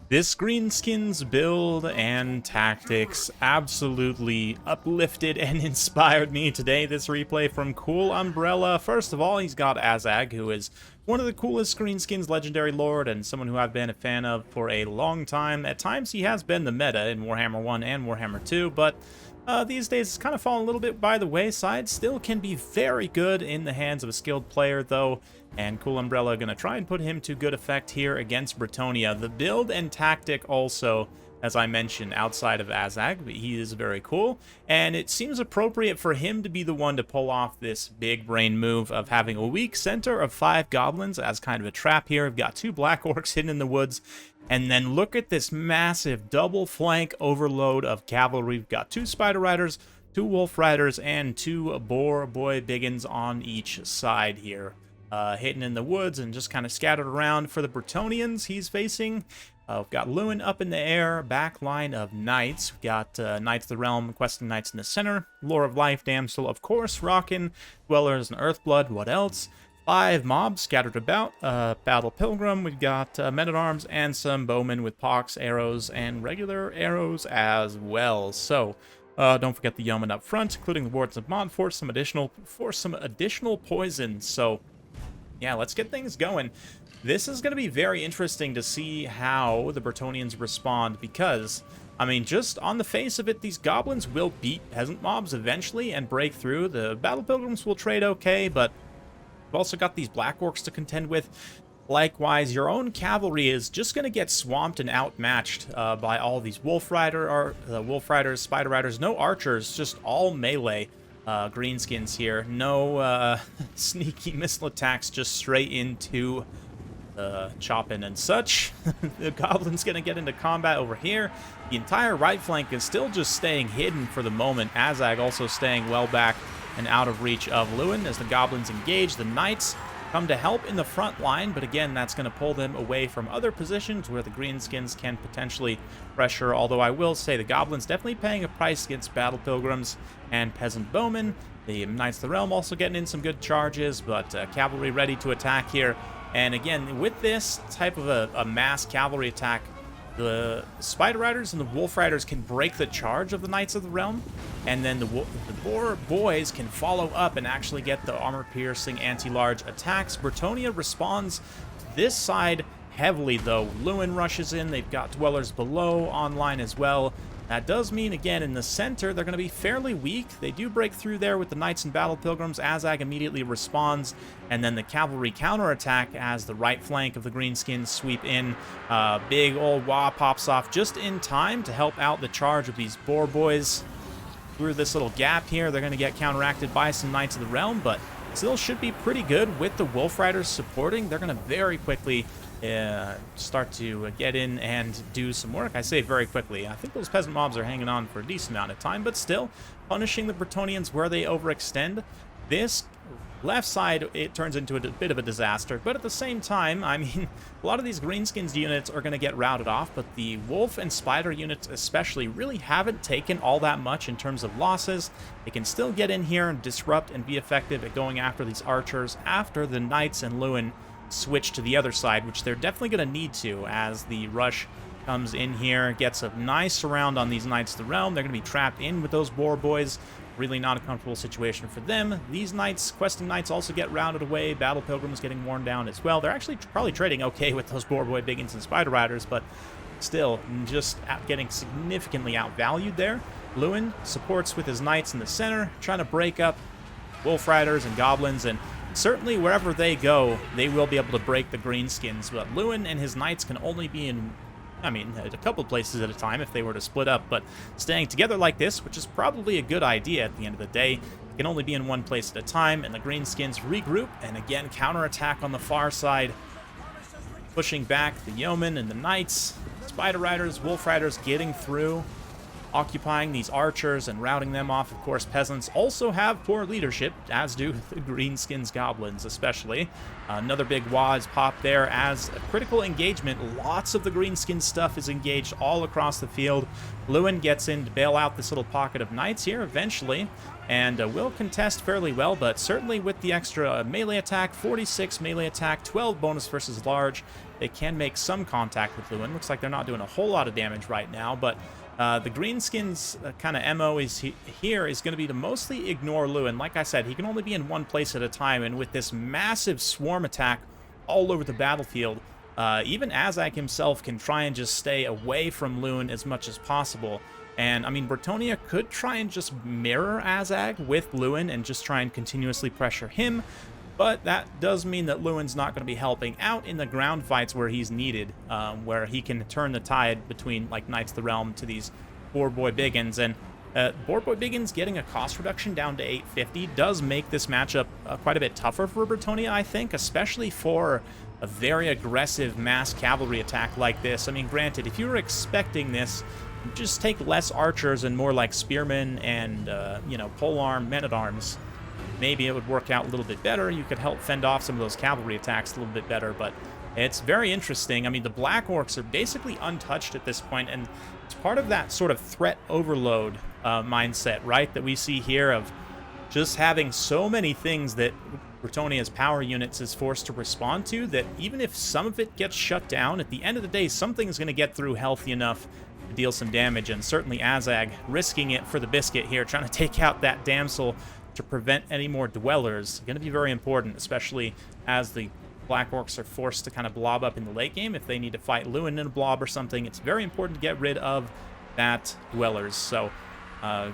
This Greenskins build and tactics absolutely uplifted and inspired me today. This replay from Cool Umbrella. First of all, he's got Azag, who is one of the coolest Greenskins legendary lord and someone who I've been a fan of for a long time. At times, he has been the meta in Warhammer 1 and Warhammer 2, but these days it's kind of fallen a little bit by the wayside. Still can be very good in the hands of a skilled player, though. And Cool Umbrella going to try and put him to good effect here against Bretonnia. The build and tactic also, as I mentioned, outside of Azag, but he is very cool. And it seems appropriate for him to be the one to pull off this big brain move of having a weak center of 5 goblins as kind of a trap here. We've got 2 black orcs hidden in the woods. And then look at this massive double flank overload of cavalry. We've got 2 spider riders, 2 wolf riders, and 2 boar boy biggins on each side here. Hidden in the woods and just kind of scattered around. For the Bretonnians he's facing, we've got Lewin up in the air, back line of knights. We've got Knights of the Realm, Questing Knights in the center, Lore of Life, Damsel, of course, Rockin', Dwellers, and Earthblood. What else? 5 mobs scattered about, Battle Pilgrim, we've got men-at-arms, and some bowmen with pox, arrows, and regular arrows as well. So, don't forget the yeomen up front, including the Wards of Montfort, some additional poison. So, yeah, let's get things going. This is going to be very interesting to see how the Bretonnians respond because, I mean, just on the face of it, these goblins will beat peasant mobs eventually and break through. The Battle Pilgrims will trade okay, but we've also got these Black Orcs to contend with. Likewise, your own cavalry is just going to get swamped and outmatched by all these Wolf Riders, Spider Riders, no archers, just all melee. Greenskins here. No sneaky missile attacks, just straight into chopping and such. The Goblin's going to get into combat over here. The entire right flank is still just staying hidden for the moment. Azag also staying well back and out of reach of Lewin as the Goblins engage. The Knights come to help in the front line, but again, that's going to pull them away from other positions where the Greenskins can potentially pressure, although I will say the Goblins definitely paying a price against Battle Pilgrims and Peasant Bowmen. The Knights of the Realm also getting in some good charges, but cavalry ready to attack here. And again, with this type of a mass cavalry attack, the Spider Riders and the Wolf Riders can break the charge of the Knights of the Realm, and then the Boar Boys can follow up and actually get the armor-piercing anti-large attacks. Bretonnia responds to this side heavily, though. Lewin rushes in. They've got Dwellers below online as well. That does mean, again, in the center, they're going to be fairly weak. They do break through there with the Knights and Battle Pilgrims. Azag immediately responds, and then the cavalry counterattack as the right flank of the Greenskins sweep in. Big old wah pops off just in time to help out the charge of these Boar Boys. Through this little gap here, they're going to get counteracted by some Knights of the Realm, but still should be pretty good with the Wolf Riders supporting. They're going to very quickly start to get in and do some work. I say very quickly. I think those peasant mobs are hanging on for a decent amount of time, but still punishing the Bretonnians where they overextend. This left side, it turns into a bit of a disaster, but at the same time, I mean, a lot of these Greenskins units are going to get routed off, but the Wolf and Spider units especially really haven't taken all that much in terms of losses. They can still get in here and disrupt and be effective at going after these archers after the Knights and Lewin switch to the other side, which they're definitely going to need to as the rush comes in here, gets a nice surround on these Knights of the Realm. They're going to be trapped in with those Boar Boys. Really not a comfortable situation for them. These Knights, Questing Knights, also get rounded away. Battle Pilgrims getting worn down as well. They're actually probably trading okay with those Boar Boy Biggins and Spider Riders, but still just getting significantly outvalued there. Lewin supports with his Knights in the center, trying to break up Wolf Riders and Goblins, and certainly wherever they go, they will be able to break the Greenskins, but Lewin and his Knights can only be in, I mean, a couple places at a time if they were to split up, but staying together like this, which is probably a good idea at the end of the day, can only be in one place at a time, and the Greenskins regroup, and again, counterattack on the far side, pushing back the Yeomen and the Knights, Spider Riders, Wolf Riders getting through, occupying these archers and routing them off. Of course, peasants also have poor leadership, as do the Greenskins goblins especially. Another big wah is popped there as a critical engagement. Lots of the Greenskins stuff is engaged all across the field. Lewin gets in to bail out this little pocket of knights here eventually, and will contest fairly well, but certainly with the extra melee attack, 46 melee attack, 12 bonus versus large, they can make some contact with Lewin. Looks like they're not doing a whole lot of damage right now, but the Greenskins kind of MO here is going to be to mostly ignore Lewin. Like I said, he can only be in one place at a time, and with this massive swarm attack all over the battlefield, even Azag himself can try and just stay away from Lewin as much as possible. And, I mean, Bretonnia could try and just mirror Azag with Lewin and just try and continuously pressure him, but that does mean that Lewin's not going to be helping out in the ground fights where he's needed, where he can turn the tide between, like, Knights of the Realm to these Boar Boy Biggins. And Boar Boy Biggins getting a cost reduction down to 850 does make this matchup quite a bit tougher for Bretonnia, I think, especially for a very aggressive mass cavalry attack like this. I mean, granted, if you were expecting this, just take less archers and more like spearmen and, you know, polearm men-at-arms. Maybe it would work out a little bit better. You could help fend off some of those cavalry attacks a little bit better, but it's very interesting. I mean, the Black Orcs are basically untouched at this point, and it's part of that sort of threat overload mindset, right, that we see here of just having so many things that Bretonnia's power units is forced to respond to, that even if some of it gets shut down, at the end of the day, something's going to get through healthy enough to deal some damage, and certainly Azag risking it for the biscuit here, trying to take out that damsel to prevent any more dwellers. Going to be very important, especially as the Black Orcs are forced to kind of blob up in the late game. If they need to fight Lewin in a blob or something, it's very important to get rid of that dwellers. So a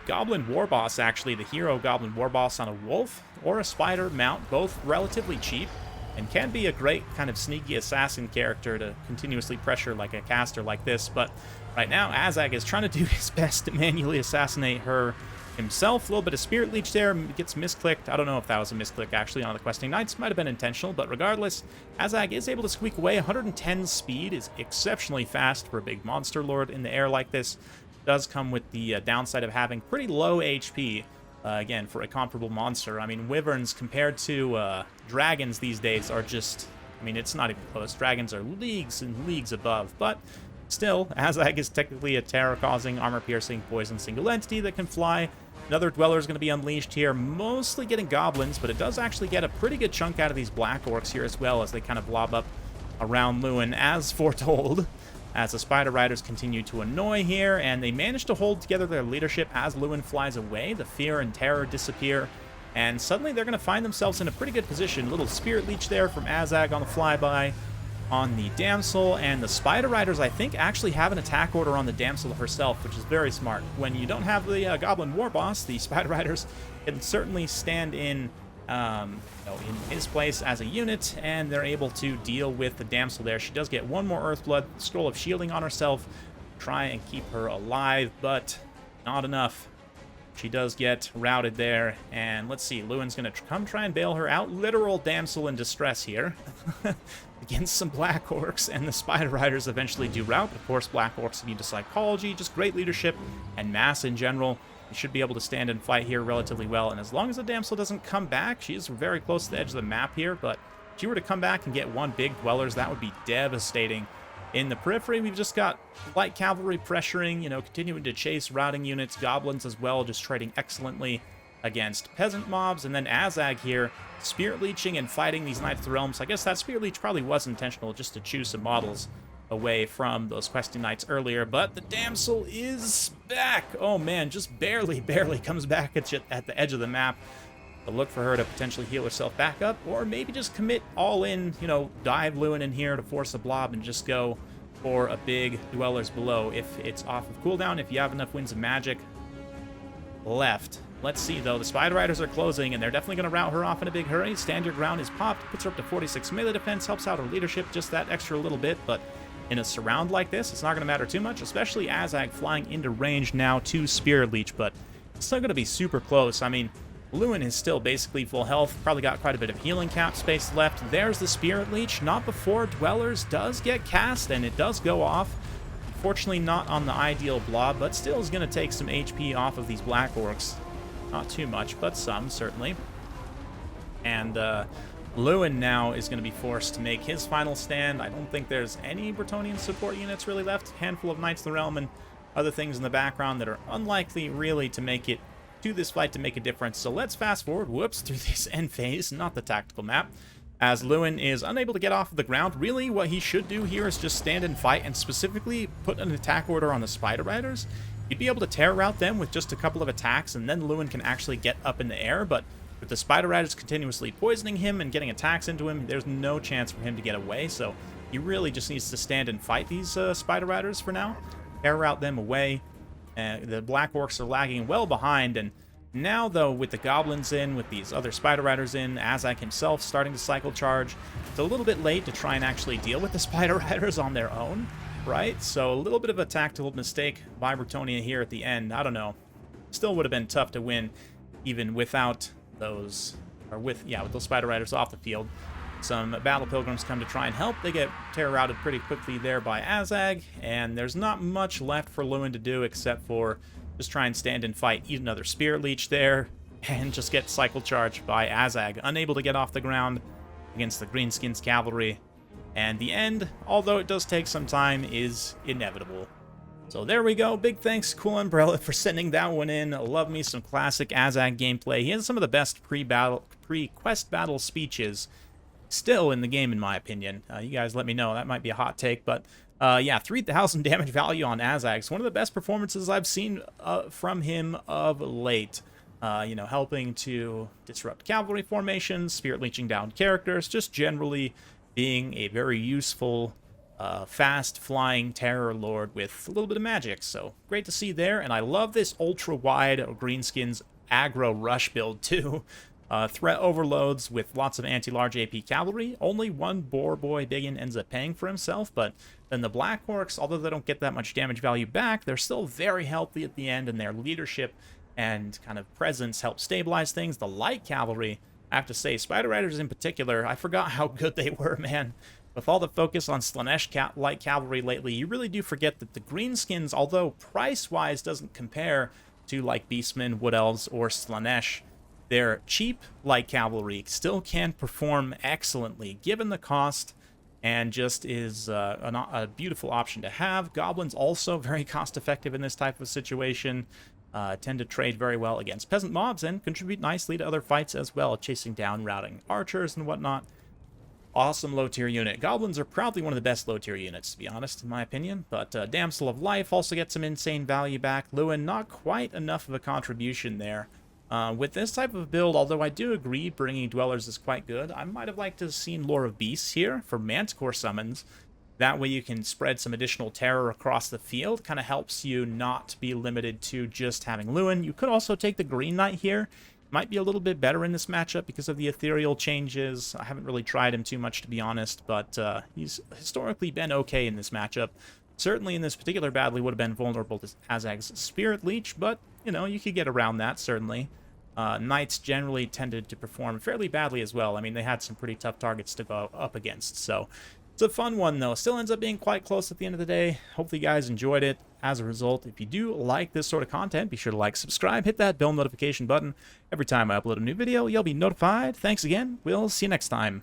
Goblin Warboss, actually, the hero Goblin Warboss on a wolf or a spider mount, both relatively cheap, and can be a great kind of sneaky assassin character to continuously pressure like a caster like this. But right now, Azag is trying to do his best to manually assassinate her himself. A little bit of Spirit Leech there, gets misclicked. I don't know if that was a misclick actually on the Questing Knights. Might have been intentional, but regardless, Azag is able to squeak away. 110 speed is exceptionally fast for a big monster lord in the air like this. Does come with the downside of having pretty low HP. Again, for a comparable monster. I mean, wyverns compared to dragons these days are just, I mean, it's not even close. Dragons are leagues and leagues above, but still, Azag is technically a terror-causing, armor-piercing, poison single entity that can fly. Another dweller is going to be unleashed here, mostly getting goblins, but it does actually get a pretty good chunk out of these Black Orcs here as well, as they kind of blob up around Lewin, as foretold, as the Spider Riders continue to annoy here, and they manage to hold together their leadership as Lewin flies away. The fear and terror disappear, and suddenly they're going to find themselves in a pretty good position. Little Spirit Leech there from Azag on the flyby on the Damsel, and the Spider Riders, I think, actually have an attack order on the Damsel herself, which is very smart. When you don't have the Goblin Warboss, the Spider Riders can certainly stand in in his place as a unit, and they're able to deal with the Damsel there. She does get one more Earthblood, Scroll of Shielding on herself, try and keep her alive, but not enough. She does get routed there, and let's see, Lewin's going to come try and bail her out. Literal damsel in distress here against some Black Orcs, and the Spider Riders eventually do rout. Of course, Black Orcs immune to psychology, just great leadership and mass in general. You should be able to stand and fight here relatively well, and as long as the damsel doesn't come back, she is very close to the edge of the map here, but if she were to come back and get one big dwellers, that would be devastating. In the periphery, we've just got light cavalry pressuring, continuing to chase routing units, goblins as well, just trading excellently against peasant mobs, and then Azag here, Spirit Leeching and fighting these Knights of the Realms. I guess that Spirit Leech probably was intentional, just to choose some models away from those Questing Knights earlier, but the Damsel is back. Oh man, just barely comes back at the edge of the map. But look for her to potentially heal herself back up, or maybe just commit all in, dive Lewin in here to force a blob and just go for a big Dwellers below if it's off of cooldown, if you have enough Winds of Magic left. Let's see, though. The Spider Riders are closing, and they're definitely going to rout her off in a big hurry. Stand Your Ground is popped, puts her up to 46 melee defense, helps out her leadership just that extra little bit, but in a surround like this, it's not going to matter too much, especially Azag flying into range now to Spirit Leech, but it's still going to be super close. I mean, Lewin is still basically full health, probably got quite a bit of healing cap space left. There's the Spirit Leech, not before Dwellers does get cast, and it does go off. Fortunately, not on the ideal blob, but still is going to take some HP off of these Black Orcs. Not too much, but some, certainly. And Lewin now is going to be forced to make his final stand. I don't think there's any Bretonnian support units really left. A handful of Knights of the Realm and other things in the background that are unlikely really to make it to this fight to make a difference. So let's fast forward, through this end phase, not the tactical map. as Lewin is unable to get off of the ground. Really, what he should do here is just stand and fight, and specifically put an attack order on the Spider Riders. You'd be able to terror route them with just a couple of attacks, and then Lewin can actually get up in the air, but with the Spider Riders continuously poisoning him and getting attacks into him, there's no chance for him to get away, so he really just needs to stand and fight these Spider Riders for now. Terror route them away. The Black Orcs are lagging well behind, and now, though, with the Goblins in, with these other Spider Riders in, Azag himself starting to cycle charge, it's a little bit late to try and actually deal with the Spider Riders on their own, right? So a little bit of a tactical mistake by Bretonnia here at the end. I don't know. Still would have been tough to win even without those, or with those Spider Riders off the field. Some Battle Pilgrims come to try and help. They get terror routed pretty quickly there by Azag, and there's not much left for Lewin to do except for just try and stand and fight, eat another Spirit Leech there, and just get cycle charged by Azag, unable to get off the ground against the Greenskins cavalry. And the end, although it does take some time, is inevitable. So there we go. Big thanks, Cool Umbrella, for sending that one in. Love me some classic Azag gameplay. He has some of the best pre-quest battle speeches still in the game, in my opinion. You guys let me know. That might be a hot take, but yeah, 3,000 damage value on Azag. It's one of the best performances I've seen from him of late. You know, helping to disrupt cavalry formations, spirit leeching down characters, just generally being a very useful, fast-flying terror lord with a little bit of magic. So great to see there, and I love this ultra-wide Greenskins aggro rush build too. Threat overloads with lots of anti-large AP cavalry. Only one Boar Boy Biggin ends up paying for himself, but then the Black Orcs, although they don't get that much damage value back, they're still very healthy at the end, and their leadership and kind of presence help stabilize things. The light cavalry, I have to say, Spider Riders in particular, I forgot how good they were, man. With all the focus on Slaanesh light cavalry lately, you really do forget that the Greenskins, although price-wise doesn't compare to like Beastmen, Wood Elves, or Slaanesh, their cheap light cavalry still can perform excellently given the cost, and just is a beautiful option to have. Goblins also very cost-effective in this type of situation. Tend to trade very well against peasant mobs and contribute nicely to other fights as well, chasing down, routing archers and whatnot. Awesome low-tier unit. Goblins are probably one of the best low-tier units, to be honest, in my opinion. But Damsel of Life also gets some insane value back. Lewin, not quite enough of a contribution there. With this type of build, although I do agree bringing Dwellers is quite good, I might have liked to have seen Lore of Beasts here for Manticore summons. That way you can spread some additional terror across the field. Kind of helps you not be limited to just having Lewin. You could also take the Green Knight here. Might be a little bit better in this matchup because of the ethereal changes. I haven't really tried him too much, to be honest, but he's historically been okay in this matchup. Certainly in this particular battle, he would have been vulnerable to Azag's Spirit Leech, but, you know, you could get around that, certainly. Knights generally tended to perform fairly badly as well. I mean, they had some pretty tough targets to go up against, so it's a fun one, though. Still ends up being quite close at the end of the day. Hopefully you guys enjoyed it. As a result, if you do like this sort of content, be sure to like, subscribe, hit that bell notification button. Every time I upload a new video, you'll be notified. Thanks again. We'll see you next time.